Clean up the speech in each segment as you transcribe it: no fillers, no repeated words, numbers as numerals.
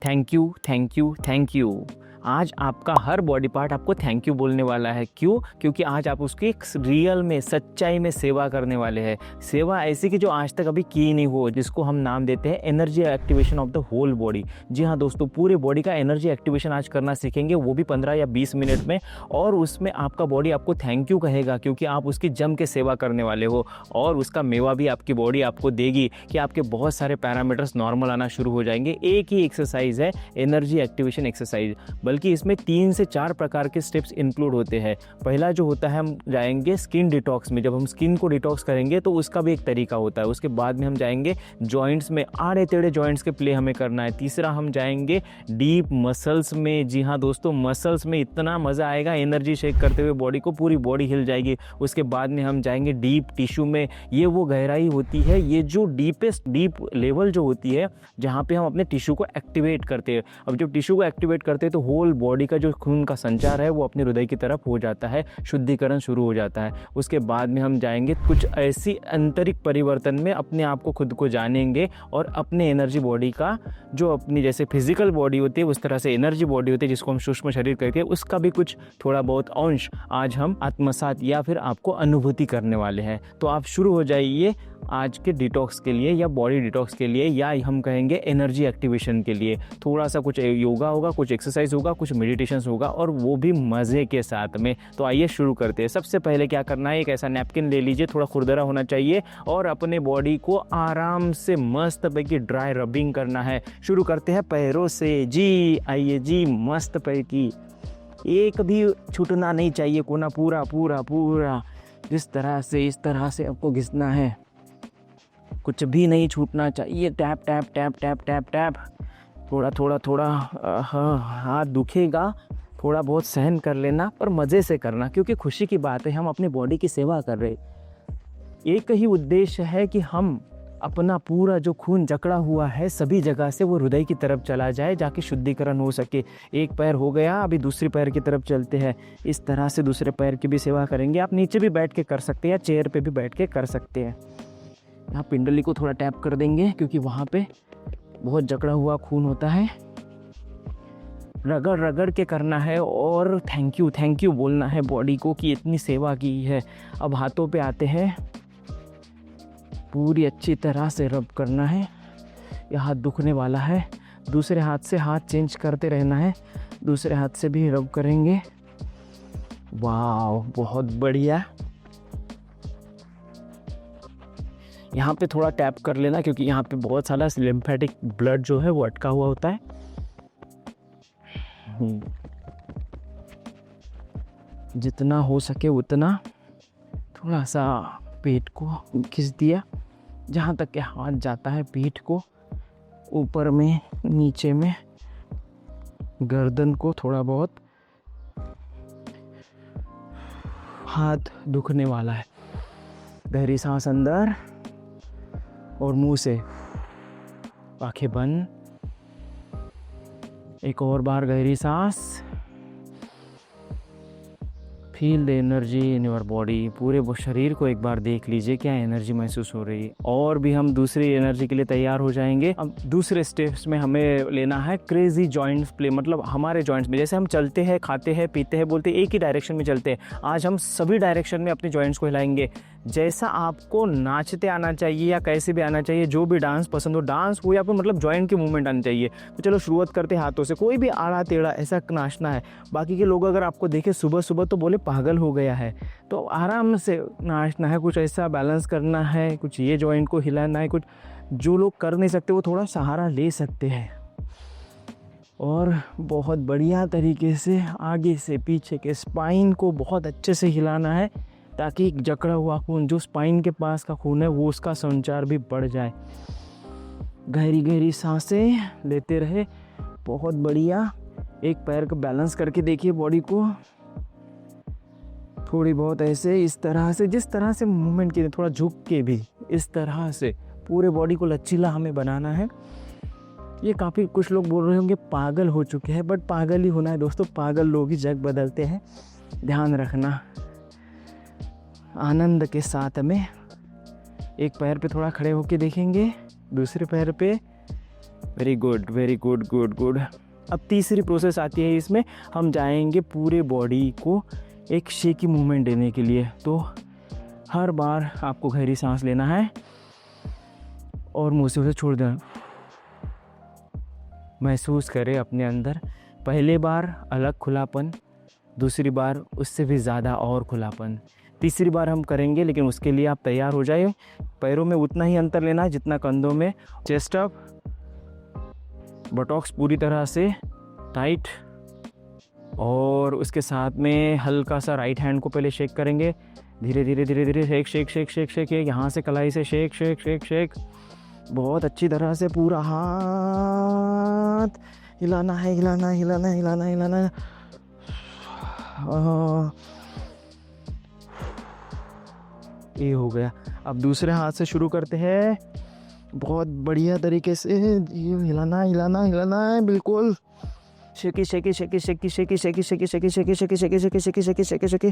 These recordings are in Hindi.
Thank you, thank you, thank you. आज आपका हर बॉडी पार्ट आपको थैंक यू बोलने वाला है। क्यों? क्योंकि आज आप उसकी एक रियल में, सच्चाई में सेवा करने वाले हैं। सेवा ऐसी कि जो आज तक अभी की नहीं हो, जिसको हम नाम देते हैं energy activation of the whole body. जी हाँ दोस्तों, पूरे बॉडी का एनर्जी एक्टिवेशन आज करना सीखेंगे, वो भी 15 या 20 मिनट में। और उसमें आपका बॉडी आपको थैंक यू कहेगा, क्योंकि आप उसकी जम के सेवा करने वाले हो। और उसका मेवा भी आपकी बॉडी आपको देगी कि आपके बहुत सारे पैरामीटर्स नॉर्मल आना शुरू हो जाएंगे। एक ही एक्सरसाइज है एनर्जी एक्टिवेशन एक्सरसाइज, बल्कि इसमें 3 से 4 प्रकार के स्टेप्स इंक्लूड होते हैं। पहला जो होता है, हम जाएंगे स्किन डिटॉक्स में। जब हम स्किन को डिटॉक्स करेंगे तो उसका भी एक तरीका होता है। उसके बाद में हम जाएंगे जॉइंट्स में, आड़े टेढ़े जॉइंट्स के प्ले हमें करना है। तीसरा हम जाएंगे डीप मसल्स में। जी हाँ दोस्तों, मसल्स में इतना मज़ा आएगा एनर्जी शेक करते हुए, बॉडी को पूरी बॉडी हिल जाएगी। उसके बाद में हम जाएंगे डीप टिश्यू में। ये वो गहराई होती है, ये जो डीप लेवल जो होती है, जहाँ पे हम अपने टिश्यू को एक्टिवेट करते हैं। अब जब टिश्यू को एक्टिवेट करते हैं तो होल बॉडी का जो खून का संचार है वो अपने हृदय की तरफ हो जाता है, शुद्धिकरण शुरू हो जाता है। उसके बाद में हम जाएंगे कुछ ऐसी आंतरिक परिवर्तन में, अपने आप को खुद को जानेंगे और अपने एनर्जी बॉडी का, जो अपनी जैसे फिजिकल बॉडी होती है उस तरह से एनर्जी बॉडी होती है, जिसको हम सूक्ष्म शरीर कहते हैं, उसका भी कुछ थोड़ा बहुत अंश आज हम आत्मसात या फिर आपको अनुभूति करने वाले हैं। तो आप शुरू हो जाइए आज के डिटॉक्स के लिए, या बॉडी डिटॉक्स के लिए, या हम कहेंगे एनर्जी एक्टिवेशन के लिए। थोड़ा सा कुछ योगा होगा, कुछ एक्सरसाइज होगा, कुछ मेडिटेशन होगा, और वो भी मज़े के साथ में। तो आइए शुरू करते हैं। सबसे पहले क्या करना है, एक ऐसा नैपकिन ले लीजिए, थोड़ा खुरदरा होना चाहिए, और अपने बॉडी को आराम से मस्त पैकी ड्राई रबिंग करना है। शुरू करते हैं पैरों से। जी आइए जी, मस्त पैकी, एक भी छूटना नहीं चाहिए कोना, पूरा पूरा पूरा इस तरह से आपको घिसना है, कुछ भी नहीं छूटना चाहिए। Tap tap tap tap tap tap, थोड़ा हाथ दुखेगा, थोड़ा बहुत सहन कर लेना, पर मज़े से करना, क्योंकि खुशी की बात है, हम अपनी बॉडी की सेवा कर रहे। एक ही उद्देश्य है कि हम अपना पूरा जो खून जकड़ा हुआ है सभी जगह से, वो हृदय की तरफ चला जाए, जाके शुद्धिकरण हो सके। एक पैर हो गया, अभी दूसरी पैर की तरफ चलते हैं। इस तरह से दूसरे पैर की भी सेवा करेंगे। आप नीचे भी बैठ के कर सकते हैं या चेयर पे भी बैठ के कर सकते हैं। यहाँ पिंडली को थोड़ा टैप कर देंगे, क्योंकि वहाँ पे बहुत जकड़ा हुआ खून होता है। रगड़ रगड़ के करना है और थैंक यू बोलना है बॉडी को कि इतनी सेवा की है। अब हाथों पे आते हैं, पूरी अच्छी तरह से रब करना है। यह हाथ दुखने वाला है, दूसरे हाथ से हाथ चेंज करते रहना है, दूसरे हाथ से भी रब करेंगे। वाह, बहुत बढ़िया। यहाँ पे थोड़ा टैप कर लेना, क्योंकि यहाँ पे बहुत सारा लिम्फेटिक ब्लड जो है वो अटका हुआ होता है। जितना हो सके उतना थोड़ा सा पेट को खींच दिया, जहाँ तक के हाथ जाता है पीठ को, ऊपर में, नीचे में, गर्दन को थोड़ा बहुत। हाथ दुखने वाला है। गहरी सांस अंदर और मुंह से, आंखें बंद। एक और बार गहरी सांस। Feel the energy in your body. पूरे वो शरीर को एक बार देख लीजिए, क्या एनर्जी महसूस हो रही है। और भी हम दूसरी एनर्जी के लिए तैयार हो जाएंगे। अब दूसरे स्टेप्स में हमें लेना है क्रेजी जॉइंट्स प्ले, मतलब हमारे जॉइंट्स में जैसे हम चलते हैं, खाते हैं, पीते हैं, बोलते हैं, एक ही डायरेक्शन में चलते हैं। आज हम सभी डायरेक्शन में अपने जॉइंट्स को हिलाएंगे। जैसा आपको नाचते आना चाहिए या कैसे भी आना चाहिए, जो भी डांस पसंद हो, डांस हो या फिर मतलब जॉइंट की मूवमेंट आनी चाहिए। तो चलो शुरुआत करते हैं हाथों से। कोई भी आड़ा टेढ़ा ऐसा नाचना है। बाकी के लोग अगर आपको देखे सुबह सुबह तो बोले पागल हो गया है, तो आराम से नाचना है, कुछ ऐसा बैलेंस करना है, कुछ ये जॉइंट को हिलाना है। कुछ जो लोग कर नहीं सकते वो थोड़ा सहारा ले सकते हैं, और बहुत बढ़िया तरीके से आगे से पीछे के स्पाइन को बहुत अच्छे से हिलाना है, ताकि जकड़ा हुआ खून, जो स्पाइन के पास का खून है, वो उसका संचार भी बढ़ जाए। गहरी गहरी सांसें लेते रहे। बहुत बढ़िया। एक पैर को बैलेंस करके देखिए बॉडी को, थोड़ी बहुत ऐसे, इस तरह से, जिस तरह से मूवमेंट की, थोड़ा झुक के भी, इस तरह से पूरे बॉडी को लचीला हमें बनाना है। ये काफ़ी कुछ लोग बोल रहे होंगे पागल हो चुके हैं, बट पागल ही होना है दोस्तों। पागल लोग ही जग बदलते हैं, ध्यान रखना। आनंद के साथ में एक पैर पे थोड़ा खड़े होके देखेंगे, दूसरे पैर पे very good, very good, good good. अब तीसरी प्रोसेस आती है, इसमें हम जाएंगे पूरे बॉडी को एक शेकी मूवमेंट देने के लिए। तो हर बार आपको गहरी सांस लेना है और मुंह से उसे छोड़ देना। महसूस करें अपने अंदर, पहले बार अलग खुलापन, दूसरी बार उससे भी ज़्यादा और खुलापन, तीसरी बार हम करेंगे, लेकिन उसके लिए आप तैयार हो जाइए। पैरों में उतना ही अंतर लेना है जितना कंधों में। चेस्ट अप, बटॉक्स पूरी तरह से टाइट, और उसके साथ में हल्का सा राइट हैंड को पहले शेक करेंगे। धीरे धीरे धीरे धीरे shake shake shake shake shake, यहाँ से कलाई से शेक शेक शेक शेक, बहुत अच्छी तरह से पूरा हाथ हिलाना है, हिलाना हिलाना हिलाना हिलाना। ये हो गया। अब दूसरे हाथ से शुरू करते हैं, बहुत बढ़िया तरीके से हिलाना हिलाना हिलाना है, बिल्कुल shaky shaky shaky shaky shaky shaky shaky shaky shaky shaky shaky shaky shaky shaky shaky shaky.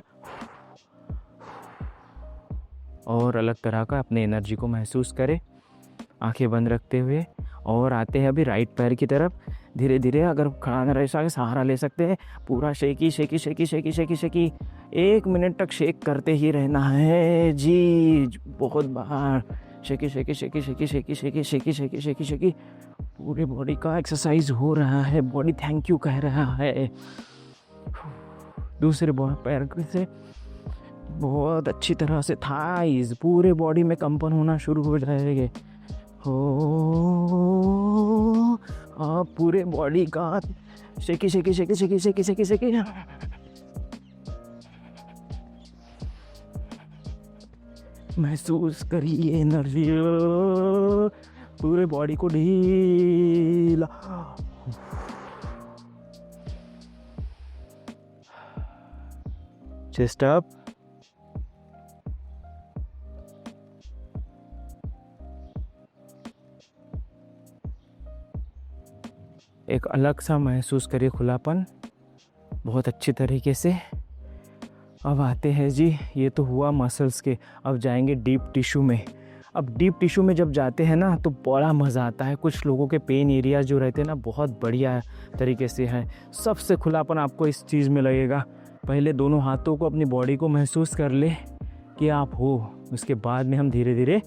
और अलग तरह का अपने एनर्जी को महसूस करें आंखें बंद रखते हुए। और आते हैं अभी राइट पैर की तरफ। धीरे धीरे, अगर खड़ा न रह सके सहारा ले सकते हैं। पूरा shaky shaky shaky shaky shaky shaky 1 minute तक शेक करते ही रहना है जी, बहुत बार shaky shaky shaky shaky shaky shaky shaky shaky shaky shaky. पूरे बॉडी का एक्सरसाइज हो रहा है, बॉडी थैंक यू कह रहा है। दूसरे पैर से बहुत अच्छी तरह से थाइज, पूरे बॉडी में कंपन होना शुरू हो जाएंगे। हो आप पूरे बॉडी का shaky shaky shaky shaky shaky shaky shaky. महसूस करिए एनर्जी, पूरे बॉडी को ढीला। चेस्ट अप, एक अलग सा महसूस करिए खुलापन, बहुत अच्छी तरीके से। अब आते हैं जी, ये तो हुआ मसल्स के, अब जाएंगे डीप टिश्यू में। अब डीप टिश्यू में जब जाते हैं ना तो बड़ा मज़ा आता है। कुछ लोगों के पेन एरिया जो रहते हैं ना बहुत बढ़िया तरीके से हैं। सबसे खुलापन आपको इस चीज़ में लगेगा। पहले दोनों हाथों को अपनी बॉडी को महसूस कर ले कि आप हो, उसके बाद में हम धीरे धीरे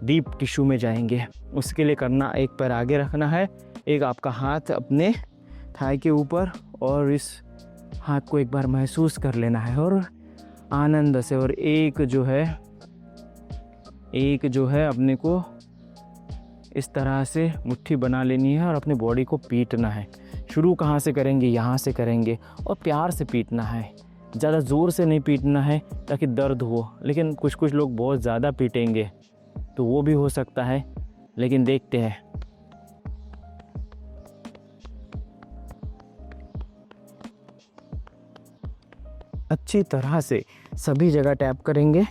डीप टिश्यू में जाएंगे। उसके लिए करना, एक पैर आगे रखना है, एक आपका हाथ अपने थाई के ऊपर, और इस हाथ को एक बार महसूस कर लेना है और आनंद से। और एक जो है अपने को इस तरह से मुट्ठी बना लेनी है और अपनी बॉडी को पीटना है। शुरू कहाँ से करेंगे? यहाँ से करेंगे और प्यार से पीटना है, ज़्यादा ज़ोर से नहीं पीटना है ताकि दर्द हो। लेकिन कुछ लोग बहुत ज़्यादा पीटेंगे तो वो भी हो सकता है, लेकिन देखते हैं। अच्छी तरह से सभी जगह टैप करेंगे।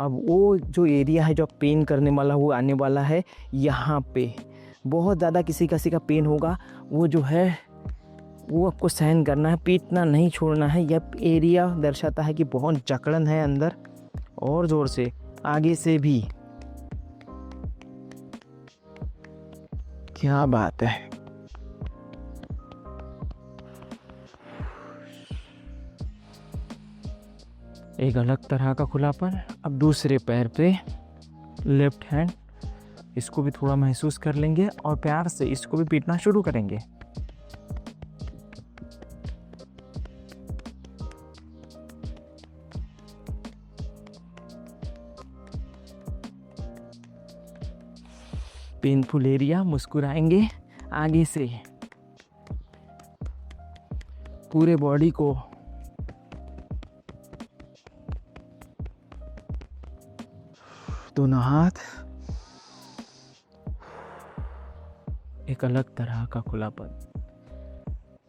अब वो जो एरिया है जो पेन करने वाला वो आने वाला है यहाँ पे। बहुत ज़्यादा किसी का पेन होगा, वो जो है वो आपको सहन करना है, पीटना नहीं छोड़ना है। यह एरिया दर्शाता है कि बहुत जकड़न है अंदर। और ज़ोर से आगे से भी। क्या बात है। एक अलग तरह का खुलापन। अब दूसरे पैर पे लेफ्ट हैंड, इसको भी थोड़ा महसूस कर लेंगे और प्यार से इसको भी पीटना शुरू करेंगे। पेनफुल एरिया, मुस्कुराएंगे आगे से। पूरे बॉडी को दोनों हाथ, एक अलग तरह का खुलापन।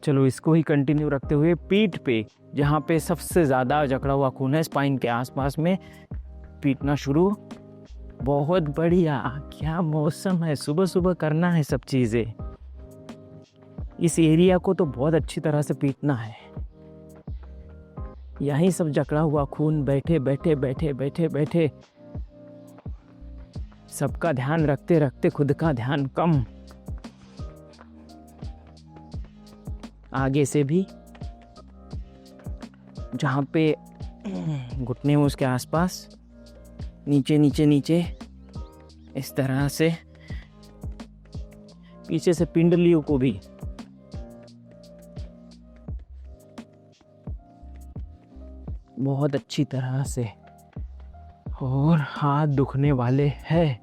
चलो इसको ही कंटिन्यू रखते हुए पीठ पे, जहाँ पे सबसे ज़्यादा जकड़ा हुआ खून है स्पाइन के आसपास में, पीटना शुरू। बहुत बढ़िया, क्या मौसम है, सुबह सुबह करना है सब चीज़ें। इस एरिया को तो बहुत अच्छी तरह से पीटना है। यहीं सब जकड़ा हुआ खून बैठे बैठे बैठे बैठे बैठे सबका ध्यान रखते रखते खुद का ध्यान कम। आगे से भी जहाँ पे घुटने में उसके आसपास, नीचे नीचे नीचे, इस तरह से पीछे से पिंडलियों को भी। बहुत अच्छी तरह से। और हाथ दुखने वाले हैं।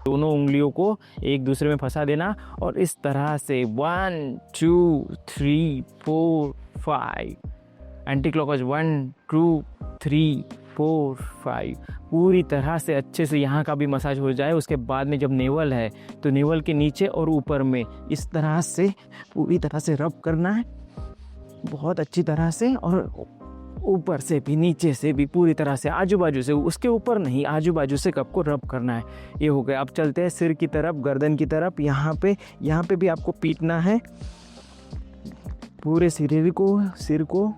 दोनों उंगलियों को एक दूसरे में फंसा देना और इस तरह से 1 2 3 4 5 एंटी क्लॉकवाइज 1 2 3 4 5 पूरी तरह से अच्छे से यहाँ का भी मसाज हो जाए। उसके बाद में जब नेवल है तो नेवल के नीचे और ऊपर में इस तरह से पूरी तरह से रब करना है बहुत अच्छी तरह से, और ऊपर से भी नीचे से भी पूरी तरह से, आजू बाजू से, उसके ऊपर नहीं, आजू बाजू से कप को रब करना है। ये हो गया। अब चलते हैं सिर की तरफ, गर्दन की तरफ। यहाँ पे भी आपको पीटना है पूरे सिर को।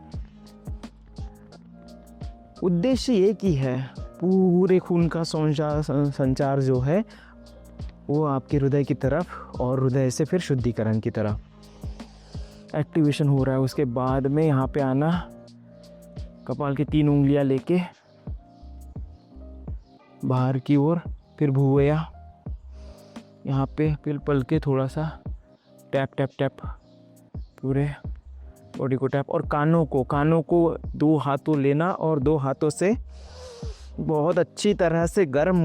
उद्देश्य एक ही है, पूरे खून का संचार जो है वो आपके हृदय की तरफ और हृदय से फिर शुद्धिकरण की तरफ एक्टिवेशन हो रहा है। उसके बाद में यहाँ पे आना, कपाल की 3 उंगलियां लेके बाहर की ओर, फिर भुवया यहाँ पे, फिर पल के थोड़ा सा टैप टैप टैप पूरे बॉडी को टैप। और कानों को 2 हाथों लेना और 2 हाथों से बहुत अच्छी तरह से गर्म।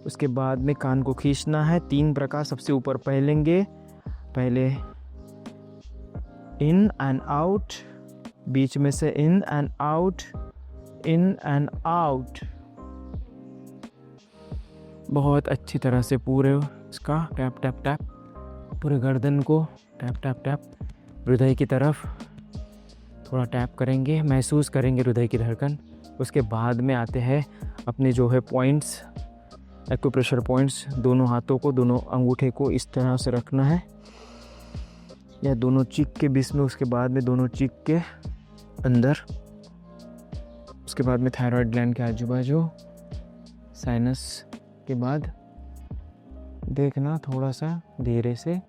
उसके बाद में कान को खींचना है 3 प्रकार। सबसे ऊपर पहले इन एंड आउट, बीच में से in and out, in and out. बहुत अच्छी तरह से पूरे उसका टैप टैप टैप, पूरे गर्दन को टैप टैप टैप। हृदय की तरफ थोड़ा टैप करेंगे, महसूस करेंगे हृदय की धड़कन। उसके बाद में आते हैं अपने जो है पॉइंट्स, एक्यूप्रेशर पॉइंट्स। दोनों हाथों को, दोनों अंगूठे को इस तरह से रखना है, या दोनों चीक के बीच में। उसके बाद में दोनों चीक के अंदर। उसके बाद में थायराइड ग्लैंड के आजू बाजू, साइनस के बाद देखना थोड़ा सा धीरे से।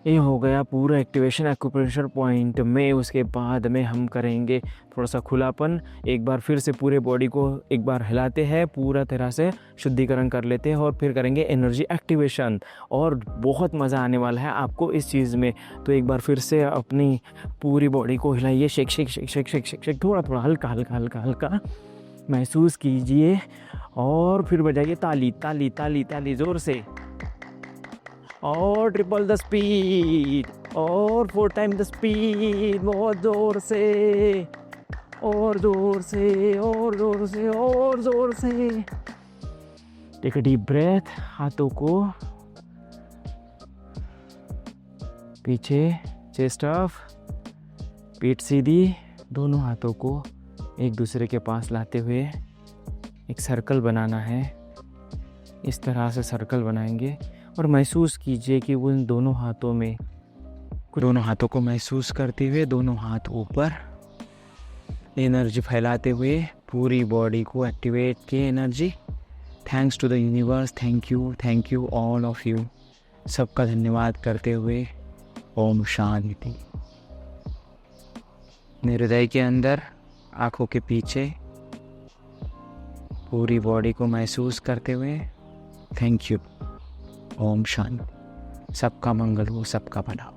ये हो गया पूरा एक्टिवेशन एक्यूप्रेशर पॉइंट में। उसके बाद में हम करेंगे थोड़ा सा खुलापन। एक बार फिर से पूरे बॉडी को एक बार हिलाते हैं, पूरा तरह से शुद्धिकरण कर लेते हैं और फिर करेंगे एनर्जी एक्टिवेशन। और बहुत मज़ा आने वाला है आपको इस चीज़ में। तो एक बार फिर से अपनी पूरी बॉडी को हिलाइए, shake shake shake shake shake shake shake, थोड़ा थोड़ा हल्का हल्का हल्का हल्का महसूस कीजिए। और फिर बजाइए ताली ताली ताली ताली ज़ोर से, और ट्रिपल द स्पीड, और 4 टाइम द स्पीड, बहुत ज़ोर से, और ज़ोर से, और ज़ोर से, और ज़ोर से। Take a deep breath. हाथों को पीछे, चेस्ट अप, पीठ सीधी। दोनों हाथों को एक दूसरे के पास लाते हुए एक सर्कल बनाना है। इस तरह से सर्कल बनाएंगे और महसूस कीजिए कि उन दोनों हाथों में, दोनों हाथों को महसूस करते हुए दोनों हाथ ऊपर, एनर्जी फैलाते हुए पूरी बॉडी को एक्टिवेट किए energy. Thanks to the universe, thank you all of you. सबका धन्यवाद करते हुए ओम शांति। हृदय के अंदर, आँखों के पीछे, पूरी बॉडी को महसूस करते हुए थैंक यू, ओम शांति। सबका मंगल हो, सबका भला हो।